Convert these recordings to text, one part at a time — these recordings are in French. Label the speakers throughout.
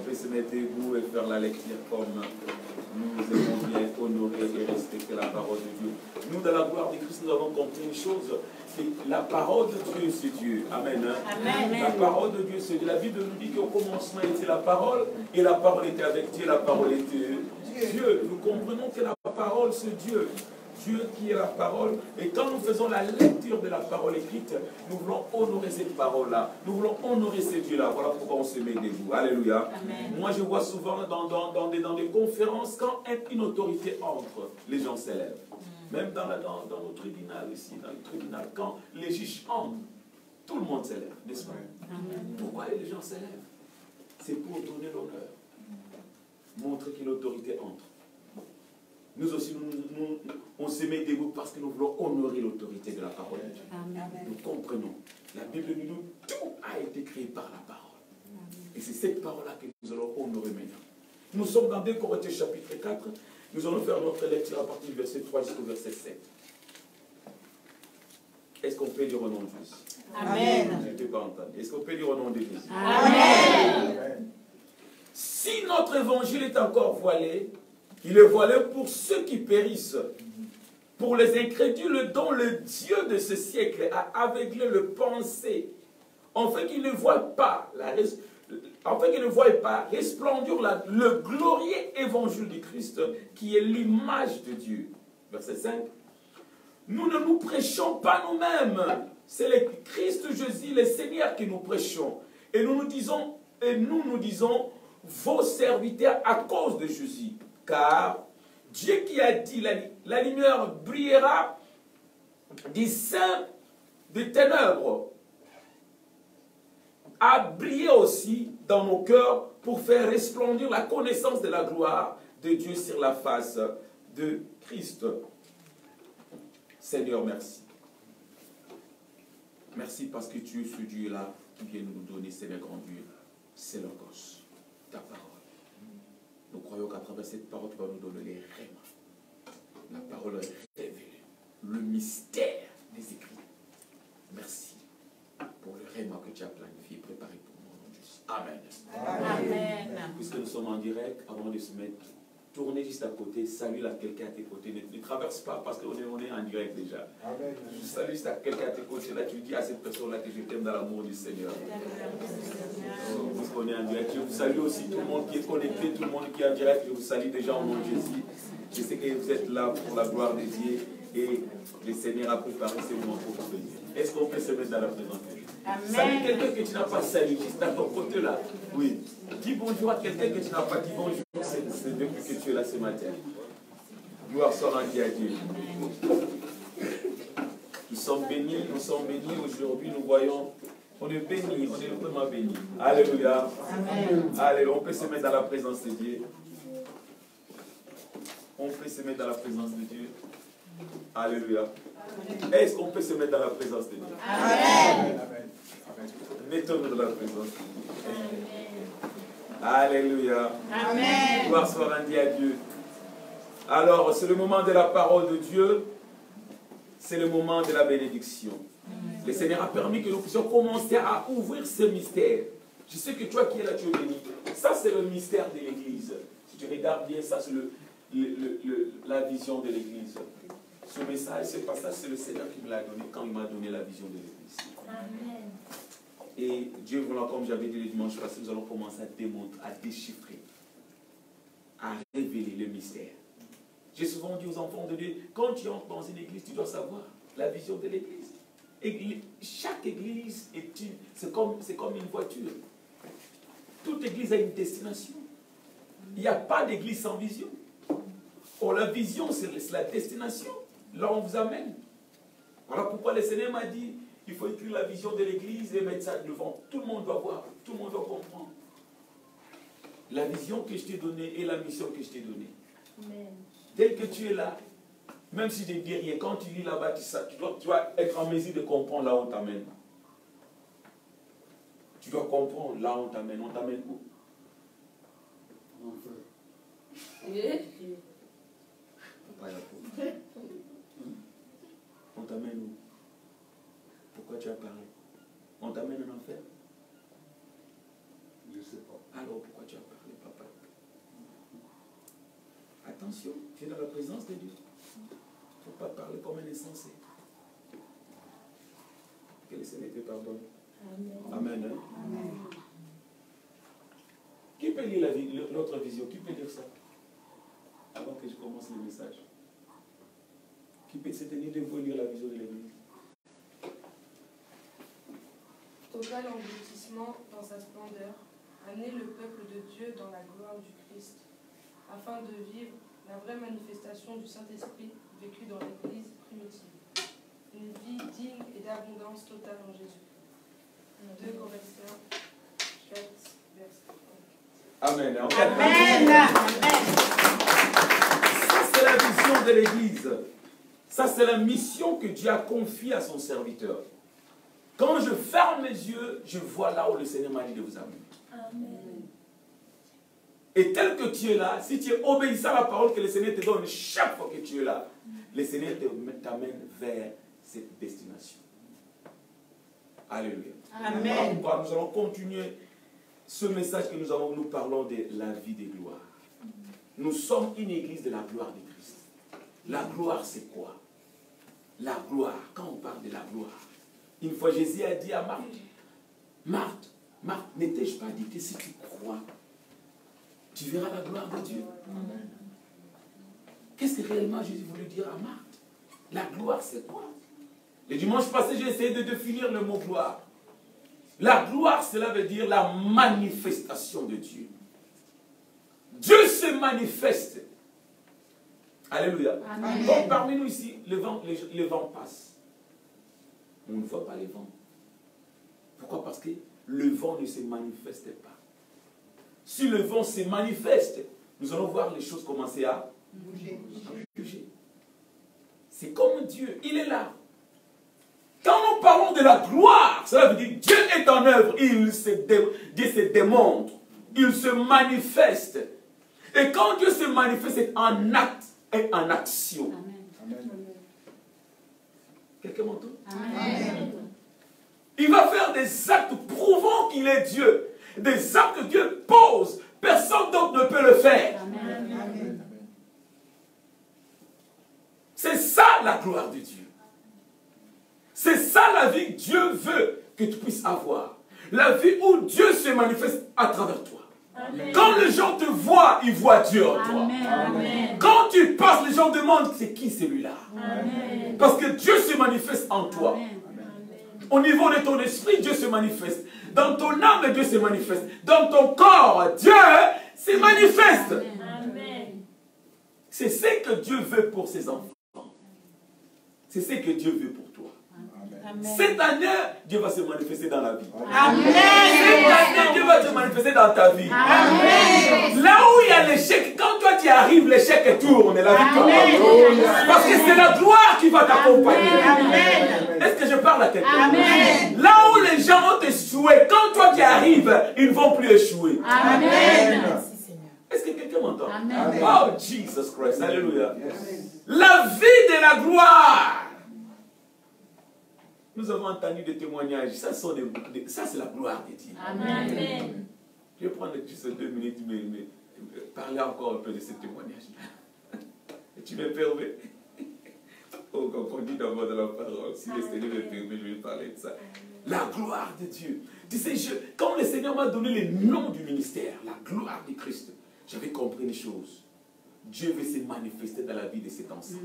Speaker 1: peut se mettre debout et faire la lecture comme nous aimons bien honorer et respecter la parole de Dieu. Nous, dans la gloire de Christ, nous avons compris une chose, c'est la parole de Dieu, c'est Dieu. Amen. Amen. La parole de Dieu, c'est Dieu. La Bible nous dit qu'au commencement était la parole, et la parole était avec Dieu, la parole était Dieu. Nous comprenons que la parole, c'est Dieu. Dieu qui est la parole. Et quand nous faisons la lecture de la parole écrite, nous voulons honorer cette parole-là. Nous voulons honorer ce Dieu-là. Voilà pourquoi on se met debout. Alléluia. Amen. Moi, je vois souvent dans des conférences, quand une autorité entre, les gens s'élèvent. Même dans nos tribunaux ici, dans le tribunal, quand les juges entrent, tout le monde s'élève, n'est-ce pas? Pourquoi les gens s'élèvent? C'est pour donner l'honneur. Montrer qu'une autorité entre. Nous aussi, on se met debout parce que nous voulons honorer l'autorité de la parole de Dieu. Amen. Nous comprenons. La Bible nous dit que tout a été créé par la parole. Amen. Et c'est cette parole-là que nous allons honorer maintenant. Nous sommes dans 2 Corinthiens chapitre 4. Nous allons faire notre lecture à partir du verset 3 jusqu'au verset 7. Est-ce qu'on peut dire au nom de Jésus? Amen. Je ne t'ai pas entendu. Est-ce qu'on peut dire au nom de Jésus? Amen. Amen. Si notre évangile est encore voilé, il est voilé pour ceux qui périssent, pour les incrédules dont le Dieu de ce siècle a aveuglé le pensée, en fait qu'ils ne voient pas, resplendir le glorieux évangile du Christ, qui est l'image de Dieu. Verset 5. Nous ne nous prêchons pas nous-mêmes, c'est le Christ Jésus, le Seigneur, que nous prêchons. Et nous nous disons, vos serviteurs à cause de Jésus. Car Dieu qui a dit la lumière brillera du sein des ténèbres a brillé aussi dans nos cœurs pour faire resplendir la connaissance de la gloire de Dieu sur la face de Christ. Seigneur, merci. Merci parce que tu es ce Dieu-là qui vient nous donner, Seigneur, grand Dieu. C'est le cause, ta parole. Nous croyons qu'à travers cette parole, tu vas nous donner les rêves. La parole révélée, le mystère des écrits. Merci pour le rêve que tu as planifié, préparé pour nous. Amen. Amen. Puisque nous sommes en direct, avant de se mettre, tournez juste à côté, salue là quelqu'un à tes côtés. Ne traverse pas parce qu'on est en direct déjà. Amen. Salue juste à quelqu'un à tes côtés, là tu dis à cette personne-là que je t'aime dans l'amour du Seigneur. Puisqu'on est en direct, je vous salue aussi tout le monde qui est connecté, tout le monde qui est en direct, je vous salue déjà au nom de Jésus. Je sais que vous êtes là pour la gloire de Dieu et le Seigneur a préparé ce moment pour vous bénir. Est-ce qu'on peut se mettre dans la présence de Dieu? Salut quelqu'un que tu n'as pas salué, juste à ton côté là. Oui. Dis bonjour à quelqu'un que tu n'as pas dit bonjour. C'est depuis que tu es là ce matin. Gloire soit rendue à Dieu. Nous sommes bénis aujourd'hui, nous voyons. On est bénis, on est vraiment bénis. Alléluia. Amen. Alléluia. On peut se mettre dans la présence de Dieu. On peut se mettre dans la présence de Dieu. Alléluia. Est-ce qu'on peut se mettre dans la présence de Dieu? Amen. Mettons-nous dans la présence de Dieu. Alléluia. Amen. Gloire soit rendue à Dieu. Alors, c'est le moment de la parole de Dieu. C'est le moment de la bénédiction. Le Seigneur a permis que nous puissions commencer à ouvrir ce mystère. Je sais que toi qui es là, tu es béni. Ça, c'est le mystère de l'Église. Si tu regardes bien, ça, c'est la vision de l'Église. Ce message, ce passage, c'est le Seigneur qui me l'a donné quand il m'a donné la vision de l'Église. Amen. Et Dieu voulant, comme j'avais dit le dimanche passé, nous allons commencer à démontrer, à déchiffrer, à révéler le mystère. J'ai souvent dit aux enfants de Dieu, quand tu entres dans une église, tu dois savoir la vision de l'église. Chaque église, c'est comme une voiture. Toute église a une destination. Il n'y a pas d'église sans vision. Or, la vision, c'est la destination. Là, on vous amène. Voilà pourquoi le Seigneur m'a dit, il faut écrire la vision de l'église et mettre ça devant. Tout le monde doit voir, tout le monde doit comprendre. La vision que je t'ai donnée et la mission que je t'ai donnée. Amen. Dès que tu es là, même si je ne dis rien, quand tu lis là-bas, tu dois être en mesure de comprendre là où on t'amène. Tu dois comprendre là où on t'amène. On t'amène où? On t'amène où? Pourquoi tu as parlé? On t'amène en enfer?
Speaker 2: Je ne sais pas.
Speaker 1: Alors, Alors pourquoi tu as parlé, papa? Attention, tu es dans la présence de Dieu. Il ne faut pas parler comme un insensé. Que le Seigneur te pardonne. Amen. Amen. Amen. Qui peut lire l'autre vision? Qui peut lire ça? Avant que je commence le message. Qui peut se tenir debout et lire la vision de l'Église?
Speaker 2: Total engloutissement dans sa splendeur, amener le peuple de Dieu dans la gloire du Christ, afin de vivre la vraie manifestation du Saint-Esprit vécue dans l'Église primitive. Une vie digne et d'abondance totale en Jésus. 2 Corinthiens 4, verset 1.
Speaker 1: Amen.
Speaker 3: Amen.
Speaker 1: Ça, c'est la vision de l'Église. Ça, c'est la mission que Dieu a confiée à son serviteur. Quand je ferme mes yeux, je vois là où le Seigneur m'a dit de vous amener.
Speaker 3: Amen.
Speaker 1: Et tel que tu es là, si tu es obéissant à la parole que le Seigneur te donne chaque fois que tu es là, le Seigneur t'amène vers cette destination. Alléluia.
Speaker 3: Amen.
Speaker 1: Alors, nous allons continuer ce message que nous parlons de la vie de gloire. Nous sommes une église de la gloire de Christ. La gloire, c'est quoi? La gloire, quand on parle de la gloire, une fois Jésus a dit à Marthe, Marthe, Marthe, n'étais-je pas dit que si tu crois, tu verras la gloire de Dieu? Qu'est-ce que réellement Jésus voulait dire à Marthe? La gloire, c'est quoi? Le dimanche passé, j'ai essayé de définir le mot gloire. La gloire, cela veut dire la manifestation de Dieu. Dieu se manifeste. Alléluia.
Speaker 3: Amen.
Speaker 1: Donc parmi nous ici, le vent passe. On ne voit pas le vent. Pourquoi? Parce que le vent ne se manifeste pas. Si le vent se manifeste, nous allons voir les choses commencer à bouger. C'est comme Dieu, il est là. Quand nous parlons de la gloire, cela veut dire Dieu est en œuvre, Dieu se démontre, il se manifeste. Et quand Dieu se manifeste, c'est en acte et en action.
Speaker 3: Amen.
Speaker 1: Quelqu'un m'entend?
Speaker 3: Amen.
Speaker 1: Il va faire des actes prouvant qu'il est Dieu. Des actes que Dieu pose. Personne d'autre ne peut le faire.
Speaker 3: Amen.
Speaker 1: C'est ça la gloire de Dieu. C'est ça la vie que Dieu veut que tu puisses avoir. La vie où Dieu se manifeste à travers toi.
Speaker 3: Amen.
Speaker 1: Quand les gens te voient, ils voient Dieu en toi.
Speaker 3: Amen.
Speaker 1: Quand tu passes, les gens demandent c'est qui celui-là.
Speaker 3: Amen.
Speaker 1: Parce que Dieu se manifeste en toi.
Speaker 3: Amen.
Speaker 1: Au niveau de ton esprit, Dieu se manifeste. Dans ton âme, Dieu se manifeste. Dans ton corps, Dieu se manifeste.
Speaker 3: Amen.
Speaker 1: C'est ce que Dieu veut pour ses enfants. C'est ce que Dieu veut pour toi.
Speaker 3: Amen.
Speaker 1: Cette année, Dieu va se manifester dans la vie.
Speaker 3: Amen.
Speaker 1: Cette année, Dieu va se manifester dans ta vie.
Speaker 3: Amen.
Speaker 1: Là où il y a l'échec, quand toi tu arrives, l'échec tourne et la victoire va.
Speaker 3: Amen.
Speaker 1: Parce que c'est la gloire qui va t'accompagner.
Speaker 3: Amen.
Speaker 1: Est-ce que je parle à quelqu'un?
Speaker 3: Amen.
Speaker 1: Là où les gens ont échoué, quand toi tu arrives, ils ne vont plus échouer.
Speaker 3: Amen.
Speaker 1: Est-ce que quelqu'un m'entend?
Speaker 3: Amen.
Speaker 1: Oh, Jesus Christ. Alléluia. La vie de la gloire. Nous avons entendu des témoignages. Ça, c'est la gloire de Dieu.
Speaker 3: Amen.
Speaker 1: Je vais prendre juste 2 minutes, mais parler encore un peu de ce témoignage-là. Tu me permets? Oh, quand on dit d'abord de la parole, si le Seigneur me permet, je vais parler de ça. La gloire de Dieu. Tu sais, quand le Seigneur m'a donné le nom du ministère, la gloire de Christ, j'avais compris une chose. Dieu veut se manifester dans la vie de cet enfant.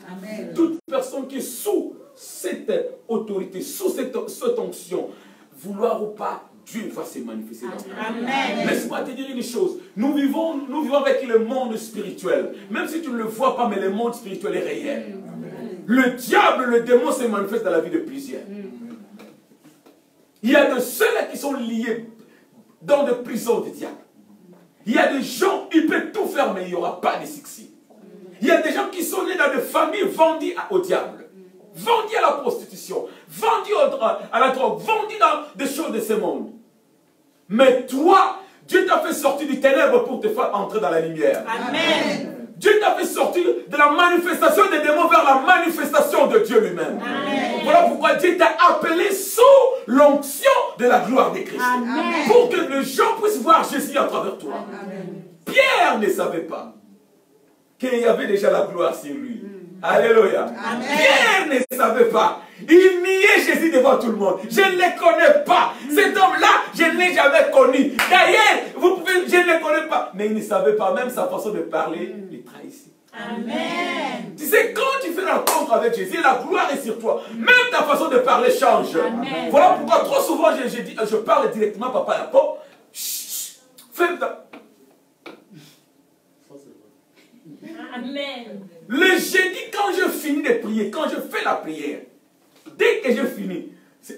Speaker 3: Amen.
Speaker 1: Toute personne qui est sous cette autorité, sous cette onction, vouloir ou pas, Dieu va se manifester dans ta vie.
Speaker 3: Amen.
Speaker 1: Laisse-moi te dire une chose. Nous vivons avec le monde spirituel. Même si tu ne le vois pas, mais le monde spirituel est réel. Le diable, le démon se manifeste dans la vie de plusieurs. Il y a de ceux-là qui sont liés dans des prisons du diable. Il y a des gens, ils peuvent tout faire, mais il n'y aura pas de succès. Il y a des gens qui sont nés dans des familles vendues au diable, vendues à la prostitution, vendues à la drogue, vendues dans des choses de ce monde. Mais toi, Dieu t'a fait sortir du ténèbre pour te faire entrer dans la lumière.
Speaker 3: Amen.
Speaker 1: Dieu t'a fait sortir de la manifestation des démons vers la manifestation de Dieu lui-même. Voilà pourquoi Dieu t'a appelé sous l'onction de la gloire de Christ. Amen. Pour que les gens puissent voir Jésus à travers toi. Amen. Pierre ne savait pas qu'il y avait déjà la gloire sur lui. Alléluia. Amen. Pierre ne savait pas. Il niait Jésus devant tout le monde. Je ne le connais pas. Cet homme-là, je ne l'ai jamais connu. D'ailleurs, je ne le connais pas. Mais il ne savait pas même sa façon de parler. Il trahissait. Amen. Tu sais, quand tu fais rencontre avec Jésus, la gloire est sur toi. Même ta façon de parler change. Amen. Voilà pourquoi trop souvent je parle directement à papa à la porte. Ferme ta...
Speaker 3: Amen.
Speaker 1: Le jeudi, quand je finis de prier, quand je fais la prière, dès que je finis,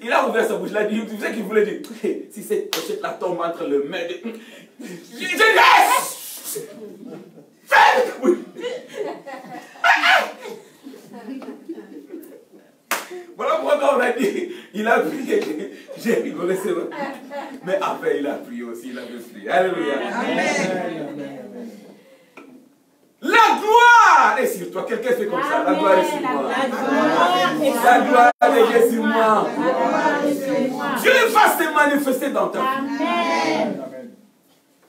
Speaker 1: il a ouvert sa bouche, il a dit, tu sais qu'il voulait dire, si cette pochette-là tombe entre les mains de... Je laisse. Fais. Oui. Voilà pourquoi on a dit, il a prié, j'ai rigolé, c'est vrai. Mais après, il a prié aussi, il a prié. Alléluia. Amen. La gloire est sur toi. Quelqu'un fait comme ça. La gloire est sur moi. La gloire est sur moi. Dieu va se manifester dans ta vie. Amen.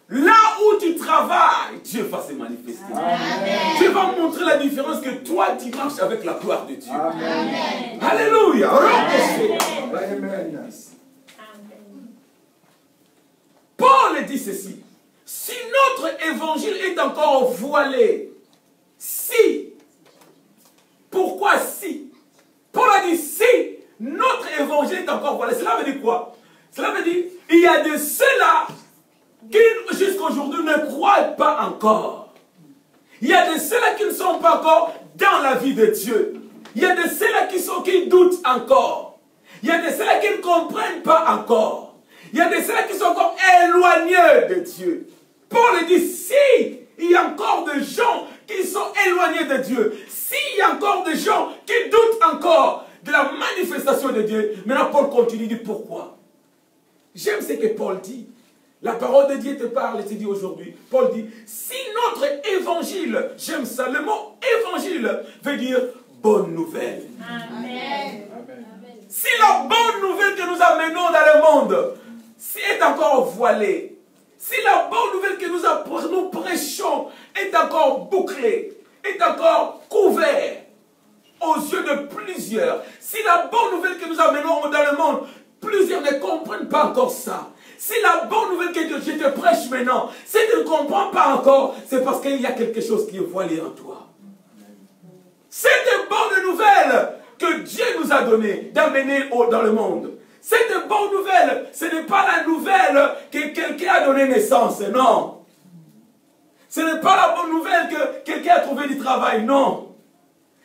Speaker 1: Là où tu travailles, Dieu va se manifester. Amen. Dieu va montrer la différence que toi, tu marches avec la gloire de Dieu. Amen. Alléluia. Amen. Paul dit ceci. Si notre évangile est encore voilé, si, pourquoi si? Paul a dit si notre évangile est encore voilé, cela veut dire quoi? Cela veut dire, il y a de ceux-là qui jusqu'à aujourd'hui ne croient pas encore. Il y a de ceux-là qui ne sont pas encore dans la vie de Dieu. Il y a de ceux-là qui doutent encore. Il y a de ceux-là qui ne comprennent pas encore. Il y a de ceux-là qui sont encore éloignés de Dieu. Paul dit, si il y a encore des gens qui sont éloignés de Dieu, s'il y a encore des gens qui doutent encore de la manifestation de Dieu, maintenant Paul continue, dit pourquoi? J'aime ce que Paul dit. La parole de Dieu te parle et te dit aujourd'hui. Paul dit, si notre évangile, j'aime ça, le mot évangile veut dire bonne nouvelle. Amen. Si la bonne nouvelle que nous amenons dans le monde est encore voilée, si la bonne nouvelle que nous prêchons est encore bouclée, est encore couverte aux yeux de plusieurs, si la bonne nouvelle que nous amenons dans le monde, plusieurs ne comprennent pas encore ça. Si la bonne nouvelle que je te prêche maintenant, si tu ne comprends pas encore, c'est parce qu'il y a quelque chose qui est voilé en toi. C'est une bonne nouvelle que Dieu nous a donnée d'amener dans le monde. Cette bonne nouvelle, ce n'est pas la nouvelle que quelqu'un a donné naissance, non. Ce n'est pas la bonne nouvelle que quelqu'un a trouvé du travail, non.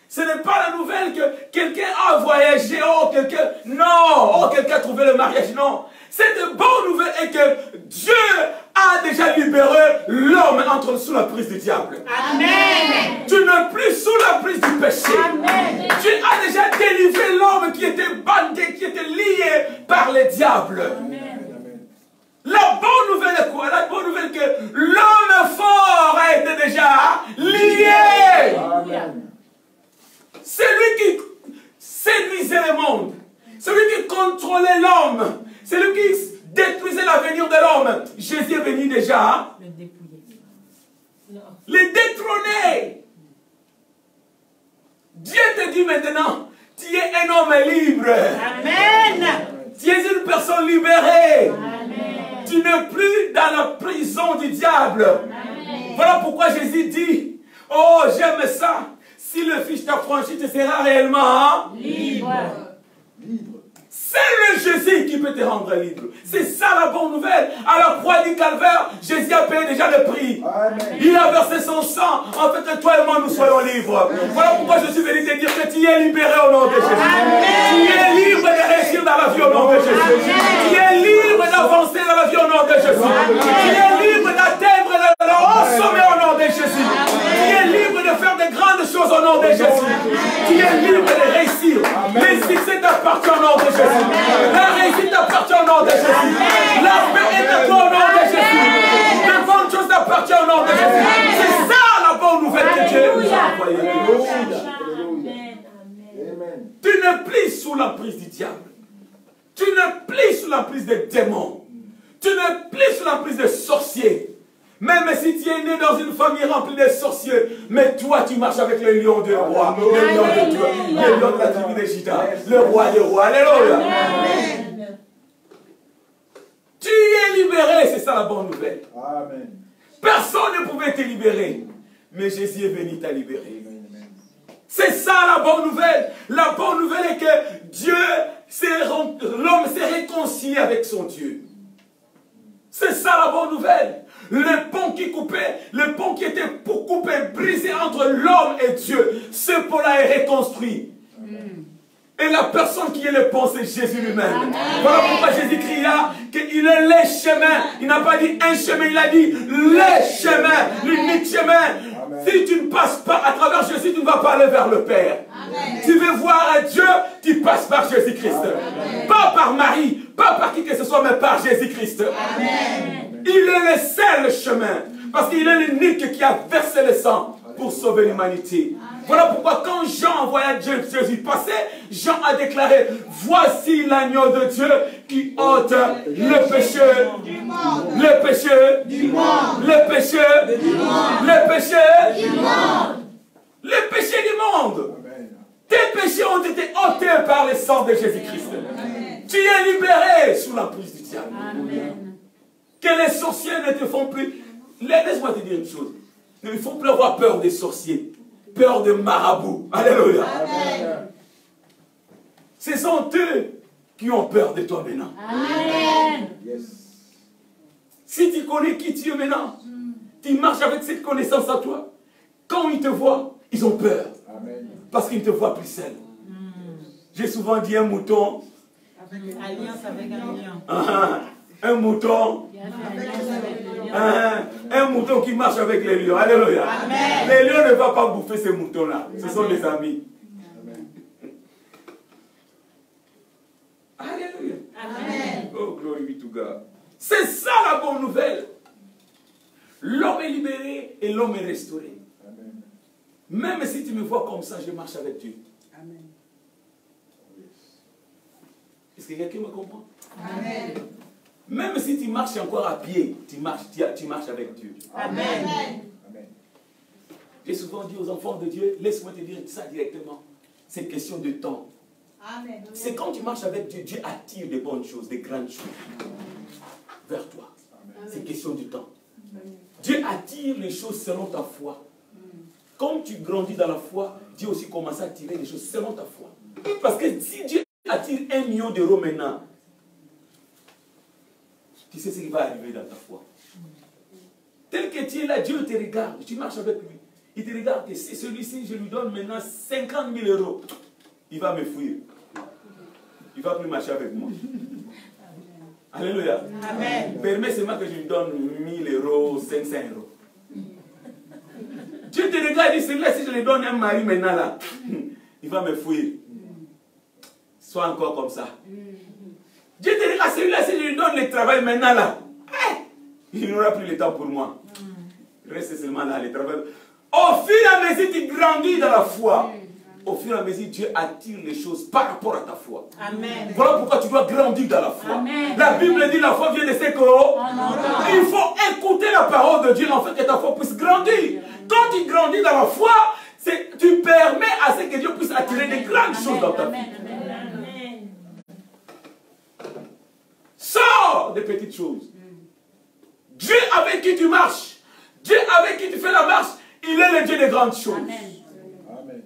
Speaker 1: Ce n'est pas la nouvelle que quelqu'un a voyagé, quelqu'un a trouvé le mariage, non. Cette bonne nouvelle est que Dieu a déjà libéré l'homme sous la prise du diable. Amen. Tu n'es plus sous la prise du péché. Amen. Dieu a déjà délivré l'homme qui était bandé, qui était lié par le diable. Amen. La bonne nouvelle est quoi? La bonne nouvelle est que l'homme fort a été déjà lié. Amen. Celui qui séduisait le monde, celui qui contrôlait l'homme, celui qui détruisait l'avenir de l'homme, Jésus est venu déjà le dépouiller, le détrôner. Dieu te dit maintenant, tu es un homme libre. Amen. Tu es une personne libérée. Amen. Tu n'es plus dans la prison du diable. Amen. Voilà pourquoi Jésus dit, oh j'aime ça. Si le Fils t'a franchi, tu seras réellement libre. C'est le Jésus qui peut te rendre libre. C'est ça la bonne nouvelle. À la croix du calvaire, Jésus a payé déjà le prix. Amen. Il a versé son sang en fait que toi et moi nous soyons libres. Amen. Voilà pourquoi je suis venu te dire que tu es libéré au nom de Jésus. Amen. Tu es libre de réussir dans la vie au nom de Jésus. Amen. Tu es libre d'avancer dans la vie au nom de Jésus. Amen. Tu es libre d'atteindre le haut sommet au nom de Jésus. Amen. Tu es libre de faire de grandes choses au nom de Jésus. Amen. Tu es libre de réussir. Les succès t'appartiennent au nom de Jésus. Amen. La réussite t'appartient au nom de Jésus. Amen. La paix est à toi au nom de Jésus. Les bonnes choses t'appartiennent au nom de Jésus. C'est ça la bonne nouvelle que l'emprise du diable. Tu n'es plus sous l'emprise des démons. Tu n'es plus sous l'emprise des sorciers. Même si tu es né dans une famille remplie de sorciers, mais toi tu marches avec le lion de roi, le lion de Dieu, le lion de la tribu de Juda, le roi des rois. Alléluia. Amen. Tu es libéré, c'est ça la bonne nouvelle. Amen. Personne ne pouvait te libérer, mais Jésus est venu t'a libéré. C'est ça la bonne nouvelle. La bonne nouvelle est que Dieu, l'homme s'est réconcilié avec son Dieu. C'est ça la bonne nouvelle. Le pont qui coupait, le pont qui était pour couper, brisé entre l'homme et Dieu, ce pont-là est reconstruit. Et la personne qui est le pont, c'est Jésus lui-même. Voilà pourquoi Jésus cria qu'il est le chemin. Il n'a pas dit un chemin, il a dit le chemin, l'unique chemin. Amen. Si tu ne passes pas à travers Jésus, tu ne vas pas aller vers le Père. Amen. Tu veux voir Dieu, tu passes par Jésus-Christ. Pas par Marie, pas par qui que ce soit, mais par Jésus-Christ. Il est le seul chemin. Parce qu'il est l'unique qui a versé le sang pour sauver l'humanité. Voilà pourquoi quand Jean envoya Jésus passer, Jean a déclaré: voici l'agneau de Dieu qui ôte le péché du monde. Le péché du monde. Le péché du monde. Le péché du monde. Le péché du monde. Tes péchés ont été ôtés par le sang de Jésus-Christ. Tu es libéré sous l'emprise du diable. Amen. Que les sorciers ne te font plus. Laisse-moi te dire une chose. Il ne faut plus avoir peur des sorciers. Peur de marabouts. Alléluia. Amen. Ce sont eux qui ont peur de toi maintenant. Amen. Yes. Si tu connais qui tu es maintenant, tu marches avec cette connaissance à toi. Quand ils te voient, ils ont peur. Amen. Parce qu'ils ne te voient plus seul. J'ai souvent dit un mouton.
Speaker 3: Alliance avec un lion.
Speaker 1: Un mouton. Un mouton qui marche avec les lions. Alléluia. Amen. Les lions ne vont pas bouffer ces moutons-là. Ce sont des amis. Amen. Alléluia. Amen. Oh, glory be to God. C'est ça la bonne nouvelle. L'homme est libéré et l'homme est restauré. Amen. Même si tu me vois comme ça, je marche avec Dieu. Amen. Est-ce que quelqu'un me comprend? Amen. Même si tu marches encore à pied, tu marches avec Dieu. Amen. Amen. J'ai souvent dit aux enfants de Dieu, laisse-moi te dire ça directement. C'est une question de temps. C'est quand tu marches avec Dieu, Dieu attire des bonnes choses, des grandes choses vers toi. C'est une question de temps. Dieu attire les choses selon ta foi. Comme tu grandis dans la foi, Dieu aussi commence à attirer les choses selon ta foi. Parce que si Dieu attire 1 million d'euros maintenant, tu sais ce qui va arriver dans ta foi. Tel que tu es là, Dieu te regarde, tu marches avec lui. Il te regarde et si celui-ci, je lui donne maintenant 50 000 euros, il va me fuir. Il ne va plus marcher avec moi. Alléluia. Amen. Permets seulement que je lui donne 1 000 euros, 500 euros. Dieu te regarde et dit, celui-là, si je lui donne un mari maintenant là, il va me fuir. Sois encore comme ça. Dieu te regarde, celui-là, si je lui donne le travail maintenant là, il n'aura plus le temps pour moi. Reste seulement là, le travail. Au fur et à mesure que tu grandis dans la foi, au fur et à mesure, Dieu attire les choses par rapport à ta foi. Amen. Voilà pourquoi tu dois grandir dans la foi. Amen. La Bible dit la foi vient de ce que il faut écouter la parole de Dieu en fait que ta foi puisse grandir. Quand tu grandis dans la foi, tu permets à ce que Dieu puisse attirer des grandes choses dans ta vie. Sors des petites choses. Dieu avec qui tu marches, Dieu avec qui tu fais la marche, il est le Dieu des grandes choses. Amen.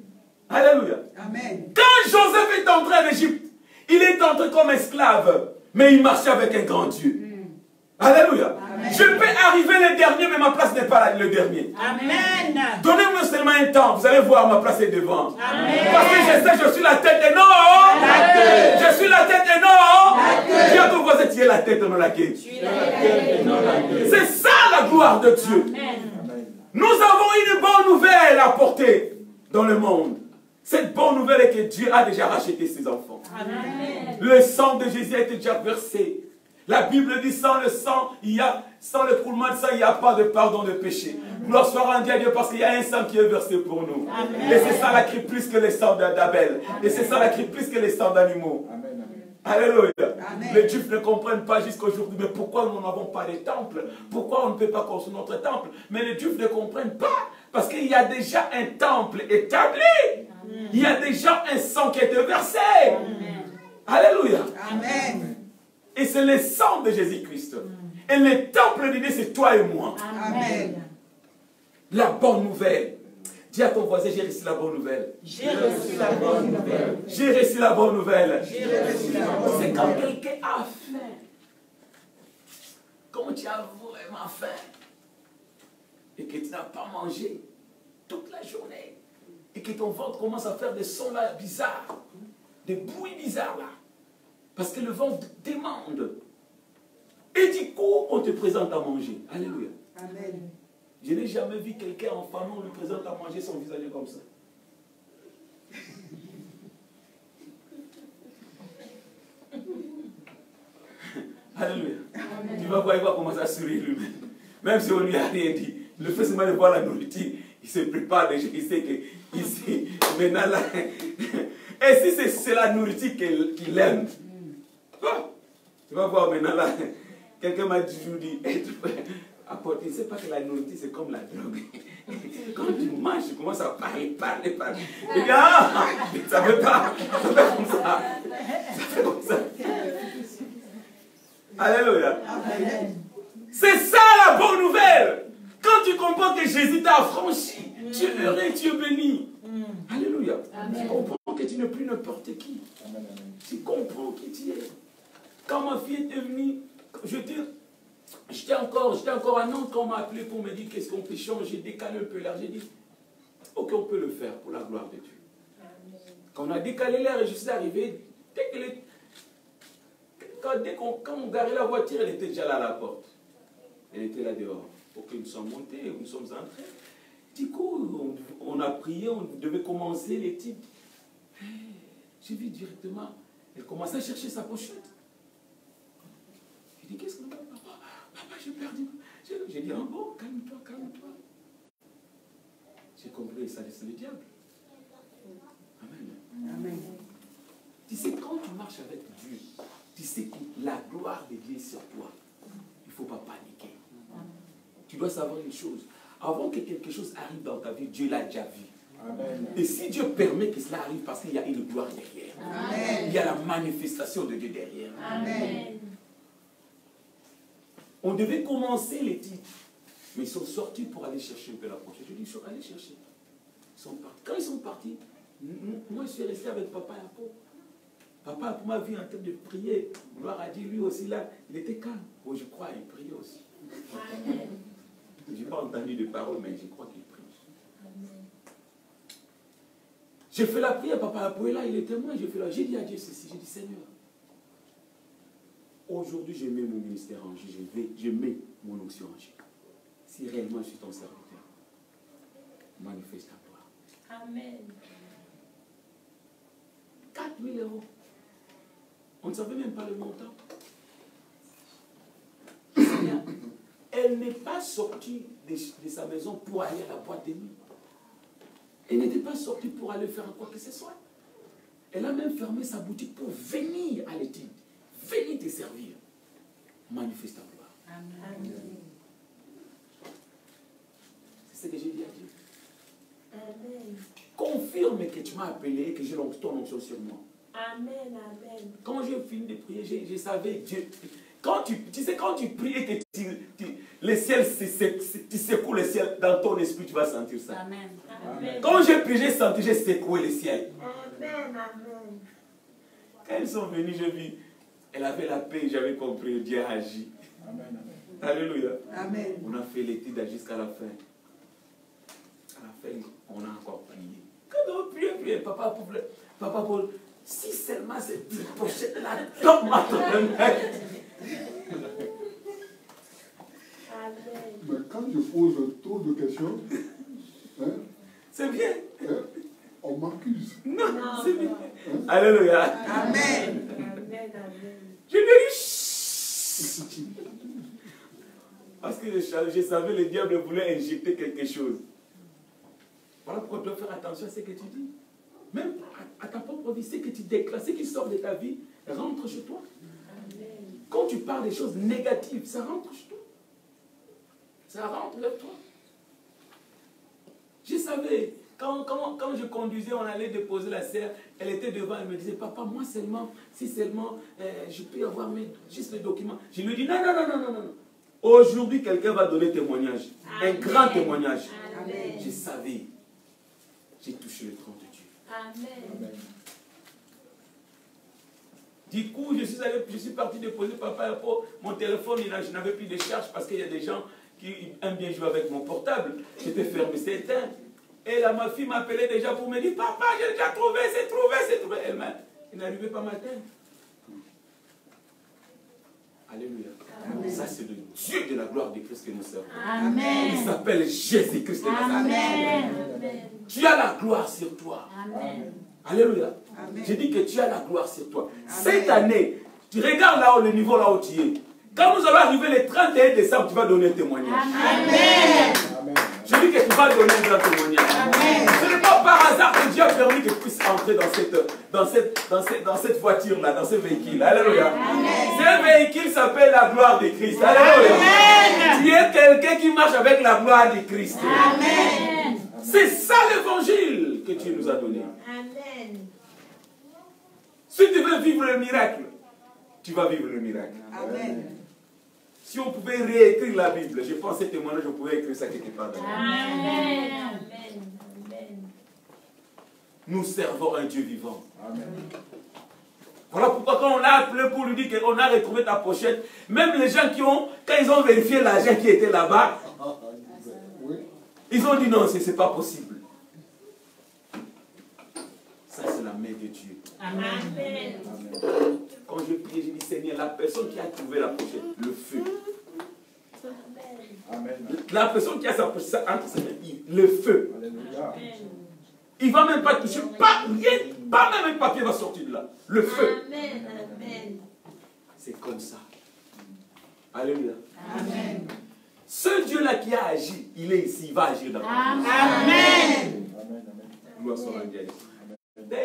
Speaker 1: Alléluia. Amen. Quand Joseph est entré en Égypte, il est entré comme esclave, mais il marchait avec un grand Dieu. Alléluia. Amen. Je peux arriver le dernier, mais ma place n'est pas le dernier. Amen. Donnez-moi seulement un temps, vous allez voir, ma place est devant. Amen. Parce que je sais, je suis la tête et non la queue. Je suis la tête et non la queue. Dis à ton voisin, tu es la tête et non la queue. C'est ça la gloire de Dieu. Amen. Nous avons une bonne nouvelle à porter dans le monde. Cette bonne nouvelle est que Dieu a déjà racheté ses enfants. Amen. Le sang de Jésus a été déjà versé. La Bible dit sans le sang, sans le coulement de sang, il n'y a pas de pardon de péché. Gloire soit rendue à Dieu parce qu'il y a un sang qui est versé pour nous.
Speaker 3: Amen.
Speaker 1: Et c'est ça la crie plus que les sangs d'Abel. Et c'est ça la crie plus que les sangs d'animaux. Alléluia. Les Juifs ne comprennent pas jusqu'à aujourd'hui, mais pourquoi nous n'avons pas de temple? Pourquoi on ne peut pas construire notre temple? Mais les Juifs ne comprennent pas, parce qu'il y a déjà un temple établi. Amen. Il y a déjà un sang qui a été versé. Amen. Alléluia. Amen. Et c'est le sang de Jésus-Christ. Et le temple de Dieu, c'est toi et moi. Amen. La bonne nouvelle. Dis à ton voisin, j'ai reçu la bonne nouvelle.
Speaker 3: J'ai reçu la bonne nouvelle.
Speaker 1: J'ai reçu la bonne nouvelle.
Speaker 3: J'ai reçu la bonne nouvelle.
Speaker 1: C'est quand quelqu'un a faim. Quand tu as vraiment faim et que tu n'as pas mangé toute la journée et que ton ventre commence à faire des sons là bizarres, des bruits bizarres là, parce que le ventre demande. Et du coup, on te présente à manger. Alléluia.
Speaker 3: Amen.
Speaker 1: Je n'ai jamais vu quelqu'un en famille, on lui présente à manger son visage comme ça. Alléluia. Amen. Tu vas voir, il va commencer à sourire lui-même. Même si on lui a rien dit. Le fait seulement de voir la nourriture, il se prépare déjà, il sait que ici, maintenant là. Et si c'est la nourriture qu'il aime, tu vas voir maintenant là. Quelqu'un m'a toujours dit, apporter, c'est pas que la nourriture c'est comme la drogue. Quand tu manges, tu commences à parler. Et bien, ça ne fait pas, ça fait comme ça. Ça fait comme ça. Alléluia. C'est ça la bonne nouvelle. Quand tu comprends que Jésus t'a affranchi, tu es heureux, tu es béni. Alléluia. Tu comprends que tu n'es plus n'importe qui. Tu comprends qui tu es. Quand ma fille était venue, j'étais encore à Nantes quand on m'a appelé pour me dire qu'est-ce qu'on peut changer, décaler un peu l'air. J'ai dit, ok, on peut le faire pour la gloire de Dieu. Amen. Quand on a décalé l'air et je suis arrivé, quand on garait la voiture, elle était déjà là à la porte. Elle était là dehors. Ok, nous sommes montés, nous sommes entrés. Du coup, on a prié, on devait commencer l'étude. J'ai vu directement, elle commençait à chercher sa pochette. J'ai dit, qu'est-ce qu'on a, papa? Papa, j'ai perdu. J'ai dit, ah bon, calme-toi, calme-toi. J'ai compris, ça c'est le diable. Amen. Amen. Tu sais, quand tu marches avec Dieu, tu sais que la gloire de Dieu est sur toi. Il ne faut pas paniquer. Tu dois savoir une chose. Avant que quelque chose arrive dans ta vie, Dieu l'a déjà vu. Amen. Et si Dieu permet que cela arrive, parce qu'il y a une gloire derrière. Amen. Il y a la manifestation de Dieu derrière. Amen. On devait commencer les titres, mais ils sont sortis pour aller chercher un peu la prochaine. Je dis, ils sont allés chercher. Ils sont partis. Quand ils sont partis, moi je suis resté avec papa à peau. Papa m'a vu en train de prier. Gloire a dit, lui aussi là, il était calme. Oh, je crois, il priait aussi. Je n'ai pas entendu de paroles, mais je crois qu'il prie. J'ai fait la prière, papa Apo est là, il est témoin. J'ai dit à Dieu ceci, j'ai dit, Seigneur, aujourd'hui, je mets mon ministère en jeu, je mets mon onction en jeu. Si réellement je suis ton serviteur, manifeste ta gloire. Amen. 4 000 €. On ne savait même pas le montant. Elle n'est pas sortie de sa maison pour aller à la boîte de nuit. Elle n'était pas sortie pour aller faire quoi que ce soit. Elle a même fermé sa boutique pour venir à l'étude. Venez te servir. Manifeste ta gloire. Amen. C'est ce que j'ai dit à Dieu. Amen. Confirme que tu m'as appelé et que j'ai ton onction sur moi. Amen, amen. Quand j'ai fini de prier, je savais Dieu. Tu sais, quand tu pries et que le ciel, tu secoues le ciel, dans ton esprit, tu vas sentir ça. Amen. Amen. Quand j'ai prié, j'ai secoué le ciel. Amen, amen. Quand ils sont venus, j'ai vu. Elle avait la paix, j'avais compris, Dieu a agi. Amen, amen. Alléluia. Amen. On a fait l'étude jusqu'à la fin. À la fin, on a encore prié. Quand on priait, papa Paul, si seulement cette pochette-là tombe à ton œil.
Speaker 4: Mais quand je pose trop de questions, hein,
Speaker 1: c'est bien.
Speaker 4: Hein, on m'accuse.
Speaker 1: Non, c'est bien. Hein? Alléluia. Amen. Je lui ai dit, Parce que je savais le diable voulait injecter quelque chose. Voilà pourquoi tu dois faire attention à ce que tu dis. Même à ta propre vie, ce que tu déclares, ce qui sort de ta vie, rentre chez toi. Quand tu parles des choses négatives, ça rentre chez toi. Ça rentre vers toi. Je savais, quand je conduisais, on allait déposer la serre, elle était devant, elle me disait, papa, moi seulement, si seulement je peux avoir juste les documents. Je lui dis, non. Aujourd'hui, quelqu'un va donner témoignage. Amen. Un grand témoignage. Amen. Je savais. J'ai touché le trône de Dieu. Amen. Du coup, je suis parti déposer papa. Mon téléphone, je n'avais plus de charge parce qu'il y a des gens qui aiment bien jouer avec mon portable. J'étais fermé, c'était éteint. Et là, ma fille m'appelait déjà pour me dire, papa, j'ai déjà trouvé, c'est trouvé. Elle n'arrivait pas matin. Alléluia. Amen. Ça, c'est le Dieu de la gloire de Christ que nous servons. Amen. Il s'appelle Jésus-Christ de Nazareth. Tu as la gloire sur toi. Amen. Alléluia. Amen. Je dis que tu as la gloire sur toi. Amen. Cette année, tu regardes là-haut, le niveau là où tu es. Quand nous allons arriver le 31 décembre, tu vas donner un témoignage. Amen. Amen. Je dis que tu vas donner un grand témoignage. Amen. Ce n'est pas par hasard que Dieu a permis que tu puisses entrer dans cette voiture-là, dans ce véhicule. Alléluia. Ce véhicule s'appelle la gloire de Christ. Alléluia. Amen. Tu es quelqu'un qui marche avec la gloire de Christ. Amen. C'est ça l'évangile que Dieu nous a donné. Amen. Si tu veux vivre le miracle, tu vas vivre le miracle. Amen. Si on pouvait réécrire la Bible, je pense que ce témoignage, on pouvait écrire ça quelque part. Amen. Amen. Nous servons un Dieu vivant. Amen. Voilà pourquoi quand on a appelé pour lui dire qu'on a retrouvé ta pochette, même les gens quand ils ont vérifié l'argent qui était là-bas, ils ont dit non, ce n'est pas possible. Ça, c'est la main de Dieu. Amen. Amen. Quand je prie, je dis Seigneur, la personne qui a trouvé la pochette, le feu. Amen. La personne qui a sa pochette entre ses mains, le feu. Alléluia. Il ne va même pas toucher, pas même un papier va sortir de là. Le feu. Amen. Amen. C'est comme ça. Alléluia. Amen. Ce Dieu-là qui a agi, il est ici, il va agir dans ta vie. Amen. Gloire soit à Dieu.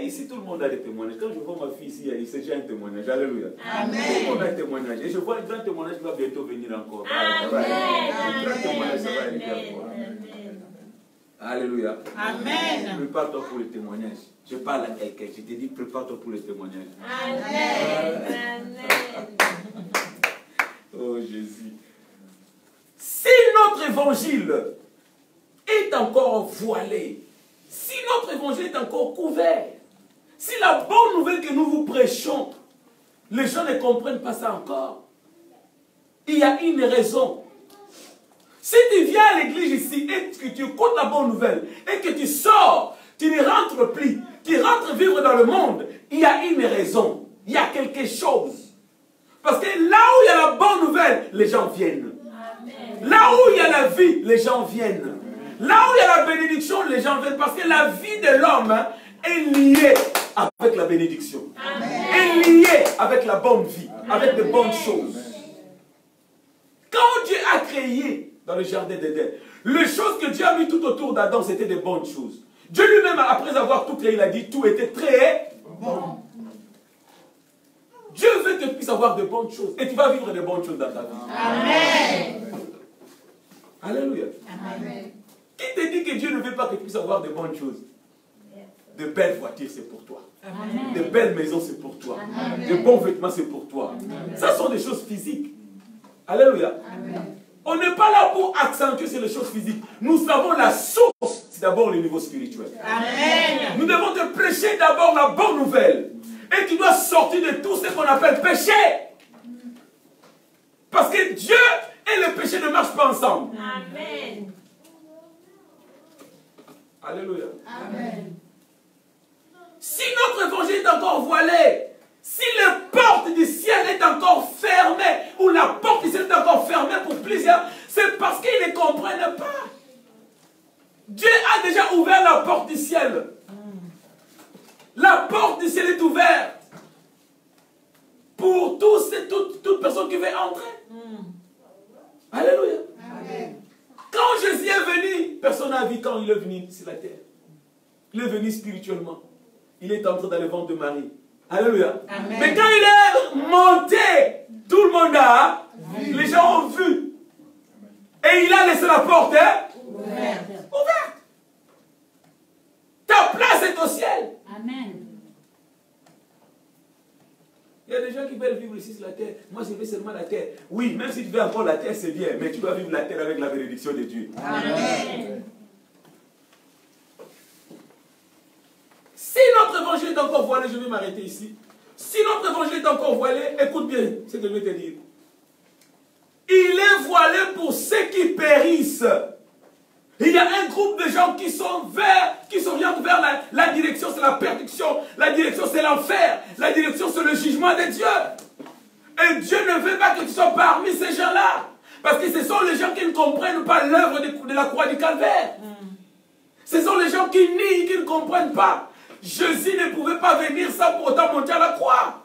Speaker 1: Ici, tout le monde a des témoignages. Quand je vois ma fille ici, c'est déjà un témoignage. Alléluia. Amen. Tout le monde a un témoignage. Et je vois un grand témoignage qui va bientôt venir encore. Amen. Un grand témoignage, ça va arriver encore. Alléluia. Amen. Prépare-toi pour le témoignage. Je parle à quelqu'un. Je te dis, prépare-toi pour le témoignage. Amen. Amen. Oh Jésus. Si notre évangile est encore voilé, si notre évangile est encore couvert, si la bonne nouvelle que nous vous prêchons, les gens ne comprennent pas ça encore, il y a une raison. Si tu viens à l'église ici et que tu écoutes la bonne nouvelle et que tu sors, tu ne rentres plus, tu rentres vivre dans le monde, il y a une raison, il y a quelque chose. Parce que là où il y a la bonne nouvelle, les gens viennent. Amen. Là où il y a la vie, les gens viennent. Là où il y a la bénédiction, les gens viennent. Parce que la vie de l'homme est liée avec la bénédiction. Amen. Est liée avec la bonne vie, avec de bonnes choses. Quand Dieu a créé dans le jardin d'Éden, les choses que Dieu a mis tout autour d'Adam, c'était de bonnes choses. Dieu lui-même, après avoir tout créé, il a dit tout était très bon. Dieu veut que tu puisses avoir de bonnes choses. Et tu vas vivre de bonnes choses dans ta vie. Amen. Alléluia. Amen. Qui te dit que Dieu ne veut pas que tu puisses avoir de bonnes choses? De belles voitures, c'est pour toi. Amen. De belles maisons, c'est pour toi. Amen. De bons vêtements, c'est pour toi. Amen. Ça sont des choses physiques. Alléluia. Amen. On n'est pas là pour accentuer sur les choses physiques. Nous savons la source, c'est d'abord le niveau spirituel. Amen. Nous devons te prêcher d'abord la bonne nouvelle. Et tu dois sortir de tout ce qu'on appelle péché. Parce que Dieu et le péché ne marchent pas ensemble. Amen. Alléluia. Amen. Si notre évangile est encore voilé, si la porte du ciel est encore fermée, ou la porte du ciel est encore fermée pour plusieurs, c'est parce qu'ils ne comprennent pas. Dieu a déjà ouvert la porte du ciel. La porte du ciel est ouverte. pour tous et toute personne qui veut entrer. Alléluia.
Speaker 3: Amen.
Speaker 1: Quand Jésus est venu, personne n'a vu quand il est venu sur la terre. Il est venu spirituellement. Il est entré dans le ventre de Marie. Alléluia.
Speaker 3: Amen.
Speaker 1: Mais quand il est monté, tout le monde a, les gens ont vu. Et il a laissé la porte ouverte. Ta place est au ciel.
Speaker 5: Amen.
Speaker 1: Il y a des gens qui veulent vivre ici sur la terre. Moi, je veux seulement la terre. Oui, même si tu veux encore la terre, c'est bien. Mais tu dois vivre la terre avec la bénédiction de Dieu.
Speaker 3: Amen.
Speaker 1: Si notre évangile est encore voilé, je vais m'arrêter ici. Si notre évangile est encore voilé, écoute bien ce que je vais te dire. Il est voilé pour ceux qui périssent. Il y a un groupe de gens qui s'orientent vers la direction, c'est la perdition. La direction, c'est l'enfer. La direction, c'est le jugement de Dieu. Et Dieu ne veut pas que tu sois parmi ces gens-là. Parce que ce sont les gens qui ne comprennent pas l'œuvre de la croix du calvaire. Ce sont les gens qui nient, qui ne comprennent pas. Jésus ne pouvait pas venir sans pour autant monter à la croix.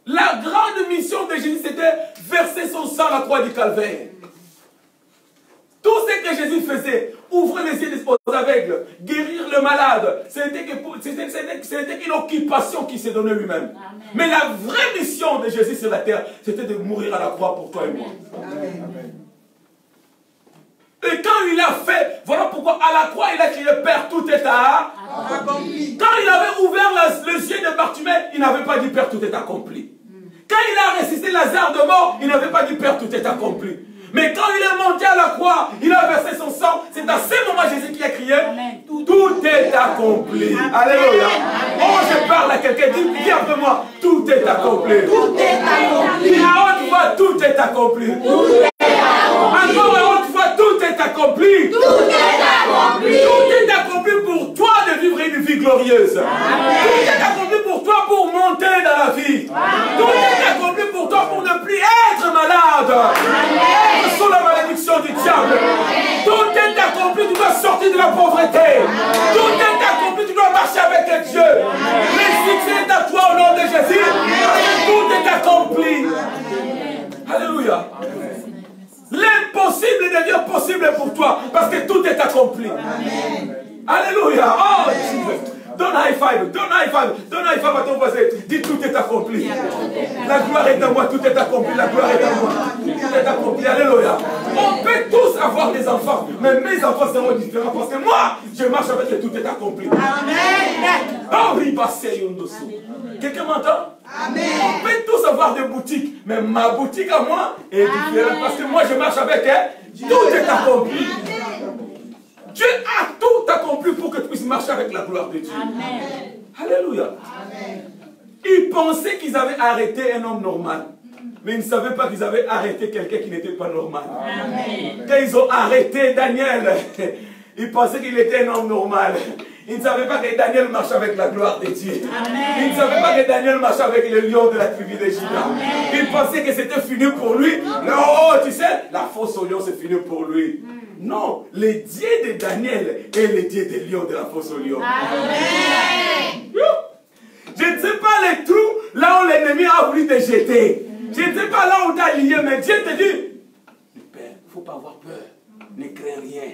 Speaker 1: La grande mission de Jésus, c'était verser son sang à la croix du calvaire. Tout ce que Jésus faisait, ouvrir les yeux des aveugles, guérir le malade, c'était une occupation qu'il s'est donnée lui-même. Mais la vraie mission de Jésus sur la terre, c'était de mourir à la croix pour toi et moi.
Speaker 3: Amen.
Speaker 1: Et quand il a fait, voilà pourquoi à la croix il a crié Père, tout est accompli. Quand il avait ouvert les yeux de Bartimée, il n'avait pas dit Père, tout est accompli. Quand il a ressuscité Lazare de mort, il n'avait pas dit Père, tout est accompli. Mais quand il est monté à la croix, il a versé son sang. C'est à ce moment Jésus qui a crié tout est accompli. Alléluia. Oh, je parle à quelqu'un, dis après moi, tout est accompli.
Speaker 3: Tout est accompli.
Speaker 1: À haute voix, tout est accompli. Encore à haute voix, tout est accompli.
Speaker 3: Tout est accompli.
Speaker 1: Tout est accompli pour toi de vivre une vie glorieuse. Tout est accompli pour toi pour monter dans la vie. Tout est accompli pour toi pour ne plus être malade. Être sous la malédiction du diable. Tout est accompli, tu dois sortir de la pauvreté. Tout est accompli, tu dois marcher avec Dieu. Le succès est à toi au nom de Jésus. Tout est accompli. Alléluia. L'impossible devient possible pour toi parce que tout est accompli. Alléluia. Oh, Jesus. Donne high five, donne high five, donne high five à ton voisin. Dis tout est accompli. La gloire est à moi, tout est accompli. La gloire est à moi, tout est accompli. Alléluia. On peut tous avoir des enfants, mais mes enfants seront différents parce que moi, je marche avec le tout est accompli.
Speaker 3: Amen.
Speaker 1: Oh, oui, passez Yondosu. Quelqu'un m'entend?
Speaker 3: Amen.
Speaker 1: On peut tous avoir des boutiques, mais ma boutique à moi est différente parce que moi je marche avec elle. Tout est accompli. Dieu a tout accompli pour que tu puisses marcher avec la gloire de Dieu.
Speaker 5: Amen.
Speaker 1: Alléluia.
Speaker 3: Amen.
Speaker 1: Ils pensaient qu'ils avaient arrêté un homme normal. Mais ils ne savaient pas qu'ils avaient arrêté quelqu'un qui n'était pas normal.
Speaker 5: Amen.
Speaker 1: Quand ils ont arrêté Daniel, ils pensaient qu'il était un homme normal. Ils ne savaient pas que Daniel marchait avec la gloire de Dieu.
Speaker 5: Amen.
Speaker 1: Ils ne savaient pas que Daniel marchait avec les lions de la tribu de Juda. Ils pensaient que c'était fini pour lui. Non, tu sais, la fosse aux lions, c'est fini pour lui. Non, le Dieu de Daniel est le Dieu des lions de la fosse aux lions.
Speaker 5: Amen.
Speaker 1: Je ne sais pas les trous là où l'ennemi a voulu te jeter. Je ne sais pas là où tu as lié, mais Dieu te dit, Père, il ne faut pas avoir peur. Ne crains rien.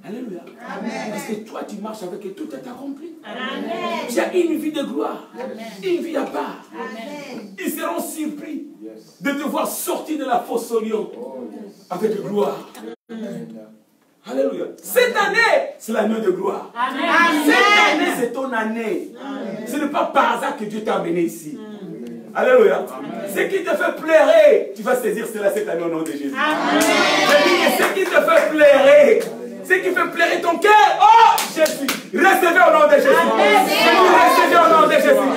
Speaker 1: Alléluia. Parce que toi, tu marches avec et tout est accompli.
Speaker 5: Amen.
Speaker 1: Tu as une vie de gloire. Une vie à part.
Speaker 5: Amen.
Speaker 1: Ils seront surpris de te voir sortir de la fosse au lion avec gloire. Alléluia. Cette année, c'est l'année de gloire.
Speaker 5: Amen.
Speaker 1: Cette année, c'est ton année. Ce n'est pas par hasard que Dieu t'a amené ici. Alléluia. Ce qui te fait pleurer, tu vas saisir cela cette année au nom de Jésus.
Speaker 5: Amen.
Speaker 1: Je dis que ce qui te fait pleurer, ce qui fait pleurer ton cœur, oh Jésus, recevez au nom de Jésus. Recevez au nom de Jésus.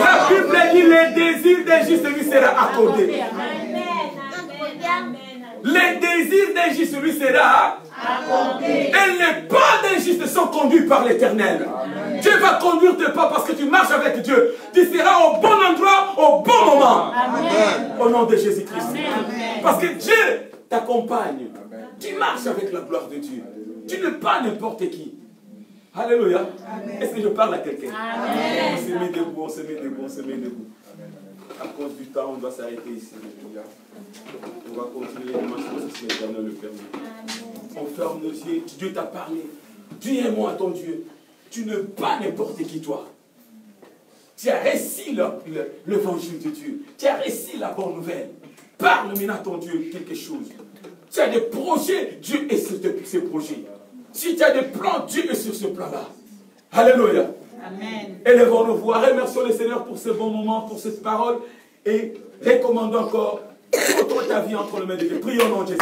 Speaker 1: La Bible dit le désir des justes lui sera accordé. Les désirs des justes lui sera accordé. Et les pas des justes sont conduits par l'Éternel. Dieu va conduire tes pas parce que tu marches avec Dieu. Tu seras au bon endroit, au bon moment.
Speaker 5: Amen.
Speaker 1: Au nom de Jésus-Christ.
Speaker 5: Amen.
Speaker 1: Parce que Dieu t'accompagne. Tu marches avec la gloire de Dieu. Tu n'es pas n'importe qui. Alléluia. Est-ce que je parle à quelqu'un? On se met debout, on se met debout, on se met debout. À cause du temps, on doit s'arrêter ici. On va continuer dimanche si l'Éternel le permet. On ferme nos yeux. Dieu t'a parlé. Dis un mot à ton Dieu. Tu ne pas n'importe qui, toi. Tu as réussi l'évangile de Dieu. Tu as réussi la bonne nouvelle. Parle maintenant à ton Dieu quelque chose. Tu as des projets, Dieu est sur ces projets. Si tu as des plans, Dieu est sur ce plan-là. Alléluia.
Speaker 5: Amen.
Speaker 1: Élevons nos voix. Remercions le Seigneur pour ce bon moment, pour cette parole. Et recommandons encore toute ta vie entre les mains de Dieu. Prions au nom de Jésus.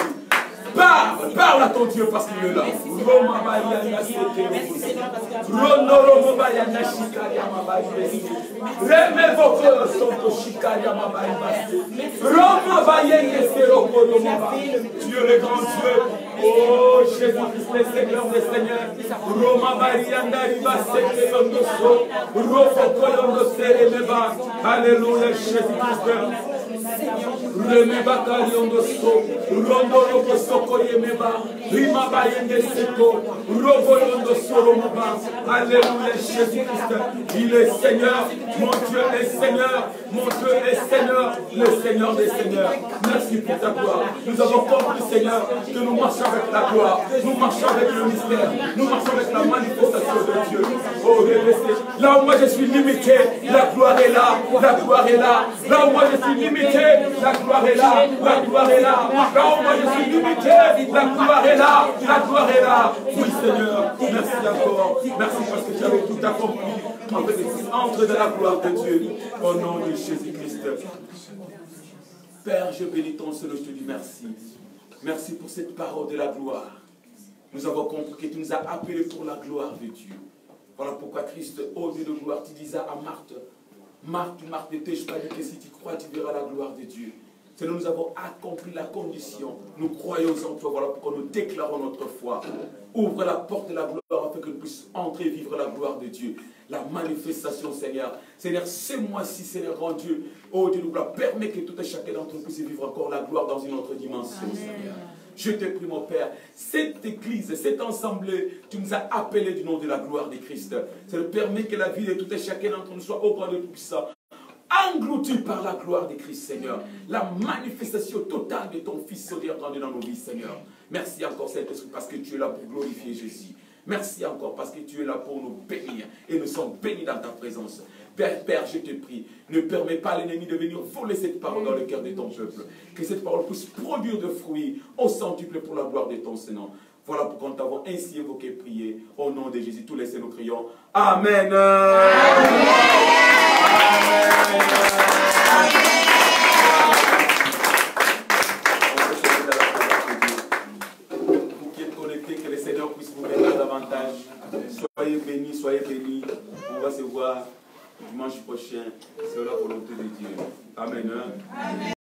Speaker 1: Parle à ton Dieu parce qu'il est là. Dieu le grand Dieu. Oh Jésus-Christ, le Seigneur des Seigneurs. Alléluia, Jésus-Christ. Remeba Kaliondo So, Rondo Lobo Soko Yemeba, Rima Bayende Seko, Robo Yondo Soromoba. Alléluia, Jésus-Christ. Il est Seigneur, mon Dieu est Seigneur, mon Dieu est Seigneur, le Seigneur des Seigneurs. Merci pour ta gloire. Nous avons compris, Seigneur, que nous marchons avec la gloire, nous marchons avec le mystère, nous marchons avec la manifestation de Dieu. Oh, là où moi je suis limité, la gloire est là, la gloire est là. Là où moi je suis limité, la gloire est là, la gloire est là. Là où moi je suis limité, la gloire est là, la gloire est là. Oui Seigneur, merci encore. Merci parce que tu avais tout accompli. En fait, entre dans la gloire de Dieu. Au nom de Jésus-Christ. Père, je bénis ton Seigneur, je te dis merci. Merci pour cette parole de la gloire. Nous avons compris que tu nous as appelés pour la gloire de Dieu. Voilà pourquoi Christ, ô Dieu de gloire, tu disais à Marthe, Marthe, ne t'ai-je pas dit que si tu crois, tu verras la gloire de Dieu. Seigneur, nous avons accompli la condition. Nous croyons en toi. Voilà pourquoi nous déclarons notre foi. Ouvre la porte de la gloire afin que nous puissions entrer et vivre la gloire de Dieu. La manifestation, Seigneur. Seigneur, ce mois-ci, Seigneur, grand Dieu, oh Dieu de gloire, permet que tout et chacun d'entre nous puisse vivre encore la gloire dans une autre dimension, Amen. Seigneur. Je te prie, mon Père, cette église, cette assemblée, tu nous as appelés du nom de la gloire de Christ. Ça permet que la vie de tout et chacun d'entre nous soit au grand de tout-puissant. Englouti par la gloire de Christ, Seigneur. La manifestation totale de ton Fils soit rendue dans nos vies, Seigneur. Merci encore, Saint-Esprit, parce que tu es là pour glorifier Jésus. Merci encore, parce que tu es là pour nous bénir. Et nous sommes bénis dans ta présence. Père, je te prie, ne permets pas à l'ennemi de venir voler cette parole dans le cœur de ton peuple. Que cette parole puisse produire de fruits au centuple pour la gloire de ton Seigneur. Voilà pourquoi nous t'avons ainsi évoqué, prié. Au nom de Jésus, tous les saints nous crions. Amen. Amen. Vous qui êtes connectés, que le Seigneur puisse vous bénir davantage. Soyez bénis, soyez bénis. On va se voir dimanche prochain. C'est la volonté de Dieu. Amen. Amen.